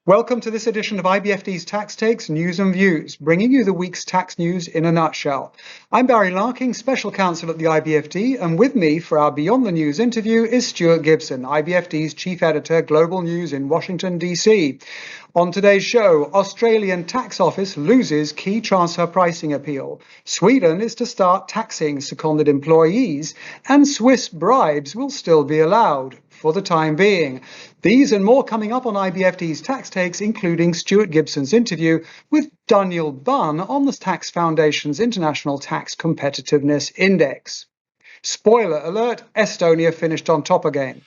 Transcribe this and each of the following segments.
Welcome to this edition of IBFD's Tax Takes, News and Views, bringing you the week's tax news in a nutshell. I'm Barry Larking, Special Counsel at the IBFD, and with me for our Beyond the News interview is Stuart Gibson, IBFD's Chief Editor, Global News in Washington, D.C. On today's show, Australian Tax Office loses key transfer pricing appeal. Sweden is to start taxing seconded employees, and Swiss bribes will still be allowed for the time being. These and more coming up on IBFD's Tax Takes, including Stuart Gibson's interview with Daniel Bunn on the Tax Foundation's International Tax Competitiveness Index. Spoiler alert, Estonia finished on top again.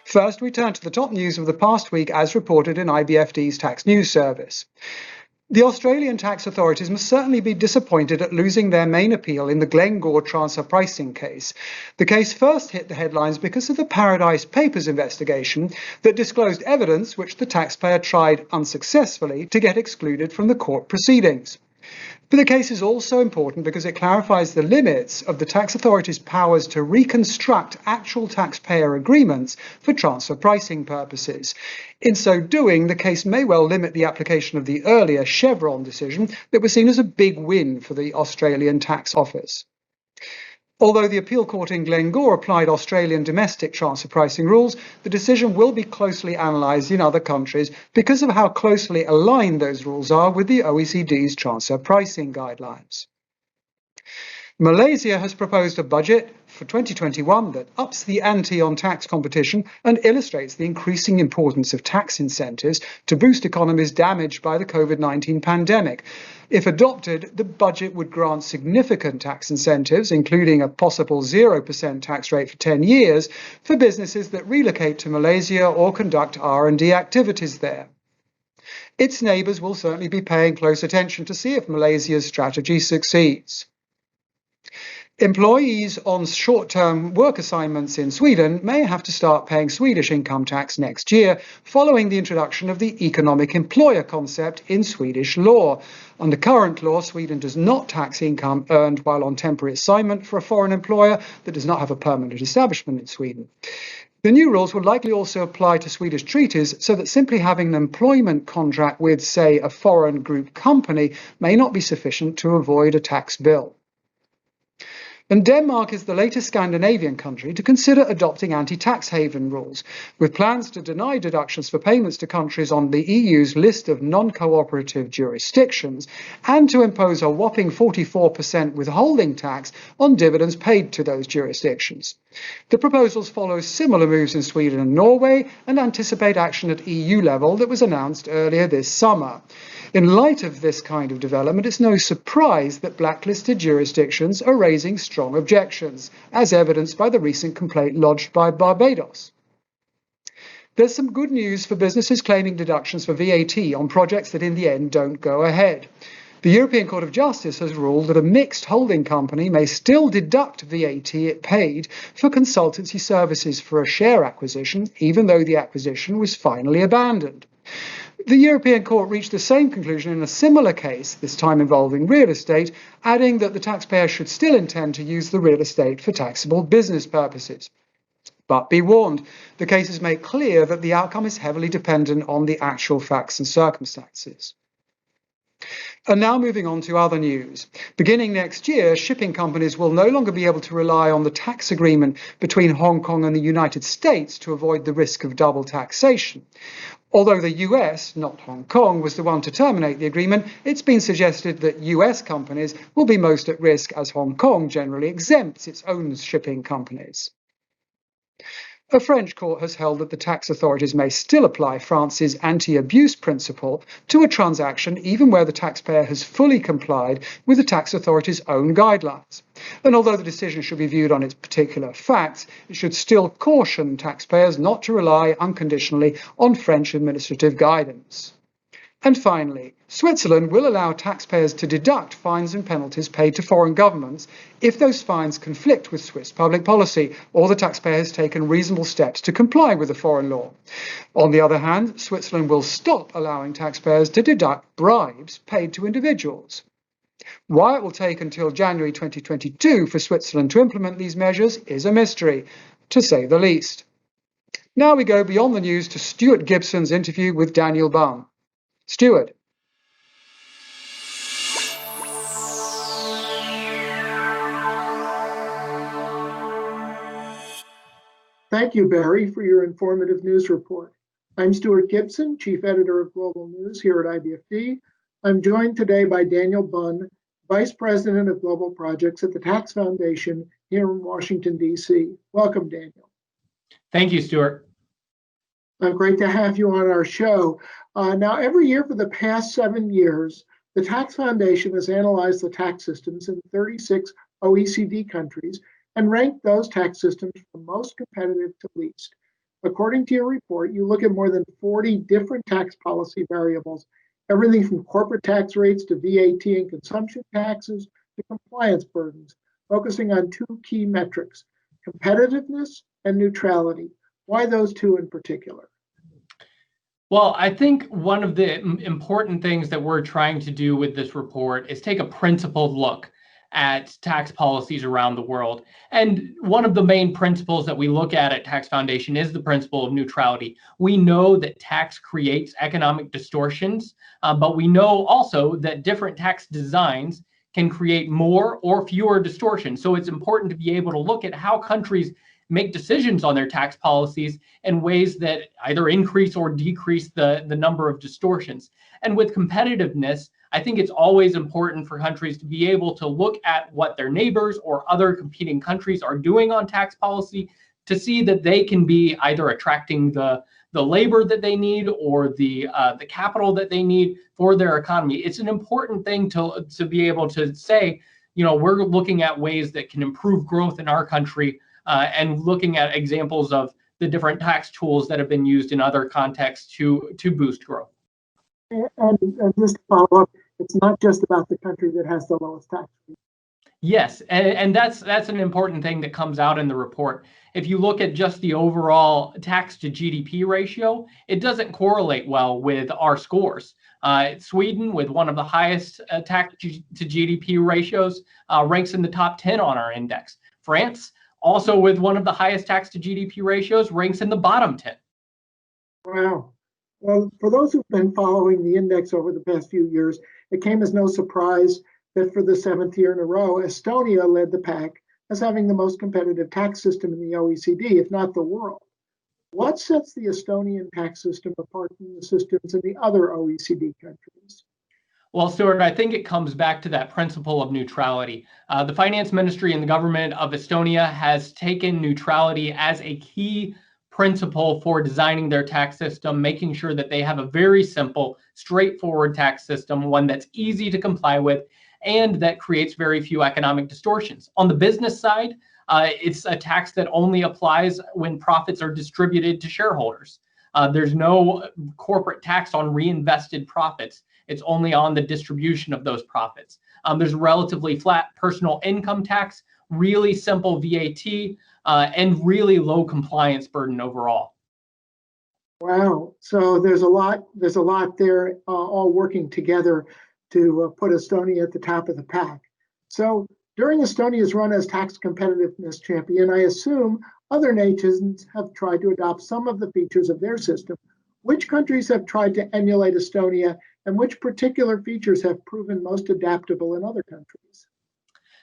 First, we turn to the top news of the past week as reported in IBFD's Tax News Service. The Australian tax authorities must certainly be disappointed at losing their main appeal in the Glencore transfer pricing case. The case first hit the headlines because of the Paradise Papers investigation that disclosed evidence which the taxpayer tried unsuccessfully to get excluded from the court proceedings. But the case is also important because it clarifies the limits of the tax authorities' powers to reconstruct actual taxpayer agreements for transfer pricing purposes. In so doing, the case may well limit the application of the earlier Chevron decision that was seen as a big win for the Australian Tax Office. Although the appeal court in Glencore applied Australian domestic transfer pricing rules, the decision will be closely analysed in other countries because of how closely aligned those rules are with the OECD's transfer pricing guidelines. Malaysia has proposed a budget for 2021 that ups the ante on tax competition and illustrates the increasing importance of tax incentives to boost economies damaged by the COVID-19 pandemic. If adopted, the budget would grant significant tax incentives, including a possible 0% tax rate for 10 years, for businesses that relocate to Malaysia or conduct R&D activities there. Its neighbours will certainly be paying close attention to see if Malaysia's strategy succeeds. Employees on short-term work assignments in Sweden may have to start paying Swedish income tax next year, following the introduction of the economic employer concept in Swedish law. Under current law, Sweden does not tax income earned while on temporary assignment for a foreign employer that does not have a permanent establishment in Sweden. The new rules will likely also apply to Swedish treaties, so that simply having an employment contract with, say, a foreign group company may not be sufficient to avoid a tax bill. And Denmark is the latest Scandinavian country to consider adopting anti-tax haven rules, with plans to deny deductions for payments to countries on the EU's list of non-cooperative jurisdictions, and to impose a whopping 44% withholding tax on dividends paid to those jurisdictions. The proposals follow similar moves in Sweden and Norway and anticipate action at EU level that was announced earlier this summer. In light of this kind of development, it's no surprise that blacklisted jurisdictions are raising strong objections, as evidenced by the recent complaint lodged by Barbados. There's some good news for businesses claiming deductions for VAT on projects that in the end don't go ahead. The European Court of Justice has ruled that a mixed holding company may still deduct VAT it paid for consultancy services for a share acquisition, even though the acquisition was finally abandoned. The European Court reached the same conclusion in a similar case, this time involving real estate, adding that the taxpayer should still intend to use the real estate for taxable business purposes. But be warned, the cases make clear that the outcome is heavily dependent on the actual facts and circumstances. And now moving on to other news. Beginning next year, shipping companies will no longer be able to rely on the tax agreement between Hong Kong and the United States to avoid the risk of double taxation. Although the US, not Hong Kong, was the one to terminate the agreement, it's been suggested that US companies will be most at risk as Hong Kong generally exempts its own shipping companies. A French court has held that the tax authorities may still apply France's anti-abuse principle to a transaction even where the taxpayer has fully complied with the tax authority's own guidelines. And although the decision should be viewed on its particular facts, it should still caution taxpayers not to rely unconditionally on French administrative guidance. And finally, Switzerland will allow taxpayers to deduct fines and penalties paid to foreign governments if those fines conflict with Swiss public policy or the taxpayer has taken reasonable steps to comply with the foreign law. On the other hand, Switzerland will stop allowing taxpayers to deduct bribes paid to individuals. Why it will take until January 2022 for Switzerland to implement these measures is a mystery, to say the least. Now we go beyond the news to Stuart Gibson's interview with Daniel Bunn. Stuart. Thank you, Barry, for your informative news report. I'm Stuart Gibson, Chief Editor of Global News here at IBFD. I'm joined today by Daniel Bunn, Vice President of Global Projects at the Tax Foundation here in Washington, D.C. Welcome, Daniel. Thank you, Stuart. Great to have you on our show. Now, every year for the past 7 years, the Tax Foundation has analyzed the tax systems in 36 OECD countries and ranked those tax systems from most competitive to least. According to your report, you look at more than 40 different tax policy variables, everything from corporate tax rates to VAT and consumption taxes to compliance burdens, focusing on two key metrics, competitiveness and neutrality. Why those two in particular? Well, I think one of the important things that we're trying to do with this report is take a principled look at tax policies around the world. And one of the main principles that we look at Tax Foundation is the principle of neutrality. We know that tax creates economic distortions, but we know also that different tax designs can create more or fewer distortions. So it's important to be able to look at how countries make decisions on their tax policies in ways that either increase or decrease the number of distortions. And with competitiveness, I think it's always important for countries to be able to look at what their neighbors or other competing countries are doing on tax policy to see that they can be either attracting the labor that they need or the capital that they need for their economy. It's an important thing to be able to say, we're looking at ways that can improve growth in our country and looking at examples of the different tax tools that have been used in other contexts to boost growth. And just to follow up, it's not just about the country that has the lowest tax rate. Yes, and that's an important thing that comes out in the report. If you look at just the overall tax to GDP ratio, it doesn't correlate well with our scores. Sweden, with one of the highest tax to GDP ratios, ranks in the top 10 on our index. France, also with one of the highest tax to GDP ratios, ranks in the bottom 10. Wow. Well, for those who've been following the index over the past few years, it came as no surprise that for the 7th year in a row, Estonia led the pack as having the most competitive tax system in the OECD, if not the world. What sets the Estonian tax system apart from the systems in the other OECD countries? Well, Stuart, I think it comes back to that principle of neutrality. The finance ministry and the government of Estonia has taken neutrality as a key principle for designing their tax system, making sure that they have a very simple, straightforward tax system, one that's easy to comply with, and that creates very few economic distortions. On the business side, it's a tax that only applies when profits are distributed to shareholders. There's no corporate tax on reinvested profits. It's only on the distribution of those profits. There's relatively flat personal income tax, really simple VAT, and really low compliance burden overall. Wow. So there's a lot there, all working together to put Estonia at the top of the pack. So during Estonia's run as tax competitiveness champion, I assume other nations have tried to adopt some of the features of their system. Which countries have tried to emulate Estonia, and which particular features have proven most adaptable in other countries?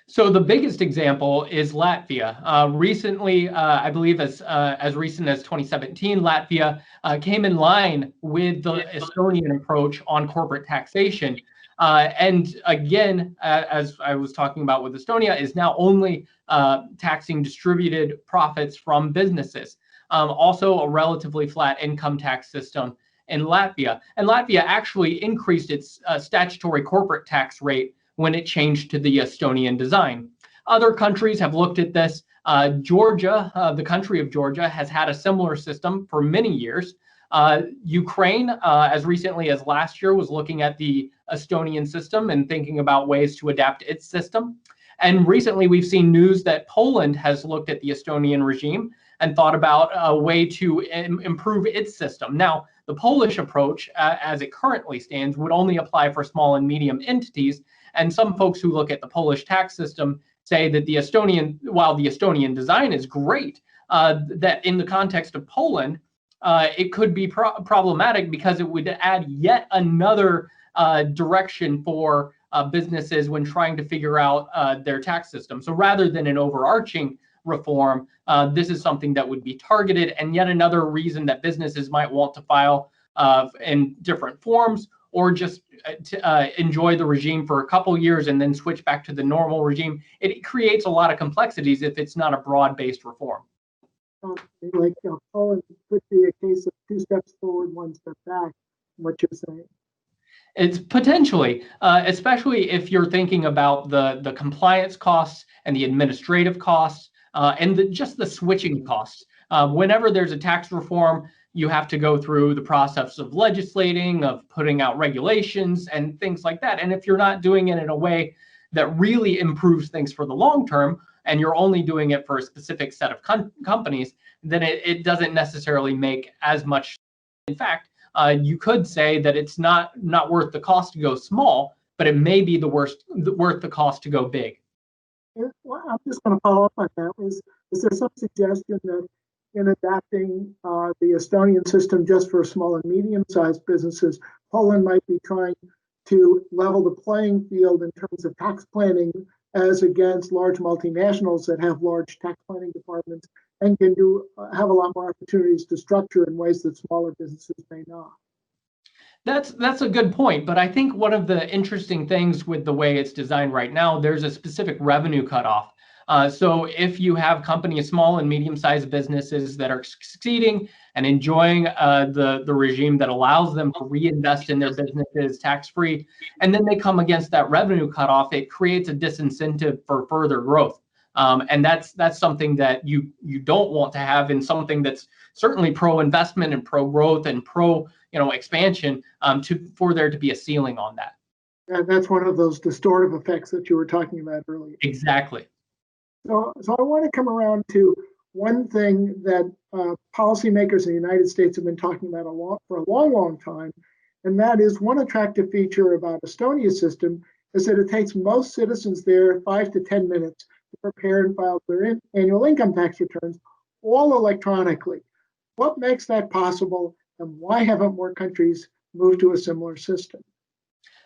So the biggest example is Latvia. Recently, I believe as recent as 2017, Latvia came in line with the Estonian approach on corporate taxation. And again, as I was talking about with Estonia, is now only taxing distributed profits from businesses. Also a relatively flat income tax system in Latvia. And Latvia actually increased its statutory corporate tax rate when it changed to the Estonian design. Other countries have looked at this. Georgia, the country of Georgia, has had a similar system for many years. Ukraine, as recently as last year, was looking at the Estonian system and thinking about ways to adapt its system. And recently we've seen news that Poland has looked at the Estonian regime and thought about a way to improve its system. Now, the Polish approach, as it currently stands, would only apply for small and medium entities, And some folks who look at the Polish tax system say that while the Estonian design is great, that in the context of Poland, it could be problematic because it would add yet another direction for businesses when trying to figure out their tax system. So rather than an overarching reform, this is something that would be targeted, and yet another reason that businesses might want to file in different forms, or just enjoy the regime for a couple years and then switch back to the normal regime. It creates a lot of complexities if it's not a broad-based reform. Like Poland could be a case of 2 steps forward, 1 step back, what you're saying. It's potentially, especially if you're thinking about the compliance costs and the administrative costs and just the switching costs. Whenever there's a tax reform, you have to go through the process of legislating, of putting out regulations and things like that. And if you're not doing it in a way that really improves things for the long term, and you're only doing it for a specific set of companies, then it doesn't necessarily make as much. In fact, you could say that it's not worth the cost to go small, but it may be worth the cost to go big. Well, I'm just going to follow up on that. Is there some suggestion that in adapting the Estonian system just for small and medium-sized businesses, Poland might be trying to level the playing field in terms of tax planning as against large multinationals that have large tax planning departments and can have a lot more opportunities to structure in ways that smaller businesses may not? That's a good point, but I think one of the interesting things with the way it's designed right now, there's a specific revenue cutoff. So if you have companies, small and medium-sized businesses that are succeeding and enjoying the regime that allows them to reinvest in their businesses tax-free, and then they come against that revenue cutoff, it creates a disincentive for further growth. And that's something that you don't want to have in something that's certainly pro-investment and pro-growth and expansion, for there to be a ceiling on that. And that's one of those distortive effects that you were talking about earlier. Exactly. So I want to come around to one thing that policymakers in the United States have been talking about for a long time, and that is one attractive feature about Estonia's system is that it takes most citizens there 5 to 10 minutes to prepare and file their annual income tax returns, all electronically. What makes that possible, and why haven't more countries moved to a similar system?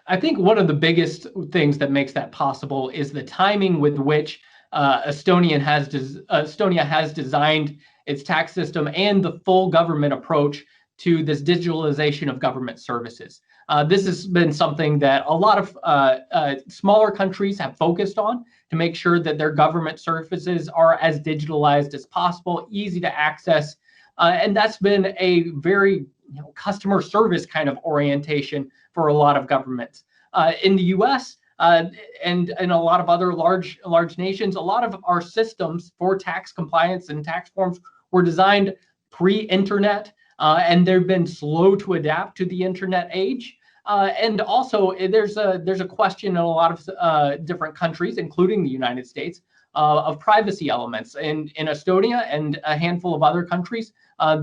I think one of the biggest things that makes that possible is the timing with which Estonia has designed its tax system and the full government approach to this digitalization of government services. This has been something that a lot of smaller countries have focused on to make sure that their government services are as digitalized as possible, easy to access. And that's been a very customer service kind of orientation for a lot of governments. In the US, and in a lot of other large nations, a lot of our systems for tax compliance and tax forms were designed pre-internet, and they've been slow to adapt to the internet age. And also, there's a question in a lot of different countries, including the United States, of privacy elements. In Estonia and a handful of other countries,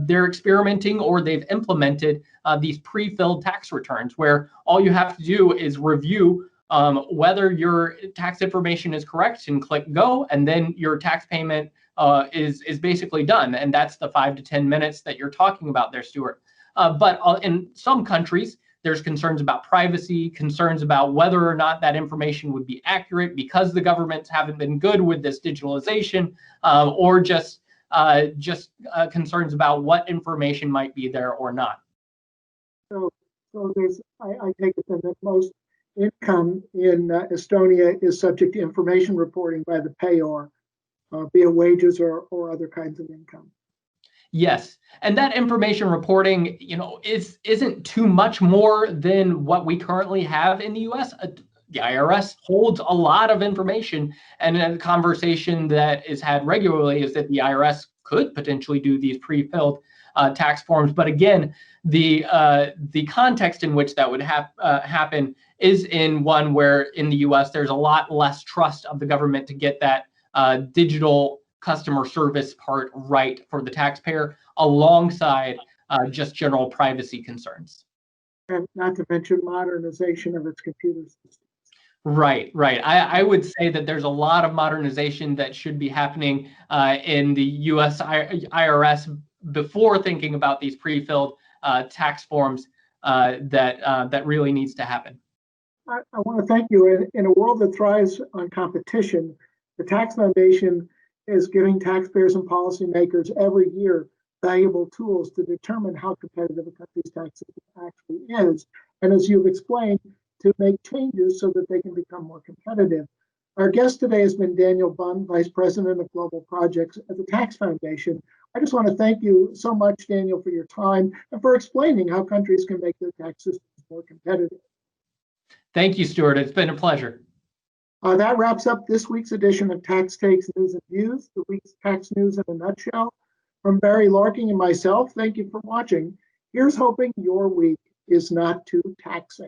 they're experimenting or they've implemented these pre-filled tax returns, where all you have to do is review whether your tax information is correct and click go, and then your tax payment is basically done. And that's the 5 to 10 minutes that you're talking about there, Stuart. But in some countries, there's concerns about privacy, concerns about whether or not that information would be accurate because the governments haven't been good with this digitalization, or just concerns about what information might be there or not. So there's, I take it then that most income in Estonia is subject to information reporting by the payor, be it wages or other kinds of income. Yes, and that information reporting, isn't too much more than what we currently have in the U.S. The IRS holds a lot of information, and a conversation that is had regularly is that the IRS could potentially do these pre-filled tax forms. But again, the context in which that would happen is in one where in the U.S. there's a lot less trust of the government to get that digital customer service part right for the taxpayer, alongside just general privacy concerns. And not to mention modernization of its computer systems. Right, right. I would say that there's a lot of modernization that should be happening in the U.S. IRS before thinking about these pre-filled tax forms that really needs to happen. I want to thank you. In a world that thrives on competition, the Tax Foundation is giving taxpayers and policymakers every year valuable tools to determine how competitive a country's tax system actually is. And as you've explained, to make changes so that they can become more competitive. Our guest today has been Daniel Bunn, Vice President of Global Projects at the Tax Foundation. I just want to thank you so much, Daniel, for your time and for explaining how countries can make their tax systems more competitive. Thank you, Stuart. It's been a pleasure. That wraps up this week's edition of Tax Takes News and Views, the week's tax news in a nutshell. From Barry Larking and myself, thank you for watching. Here's hoping your week is not too taxing.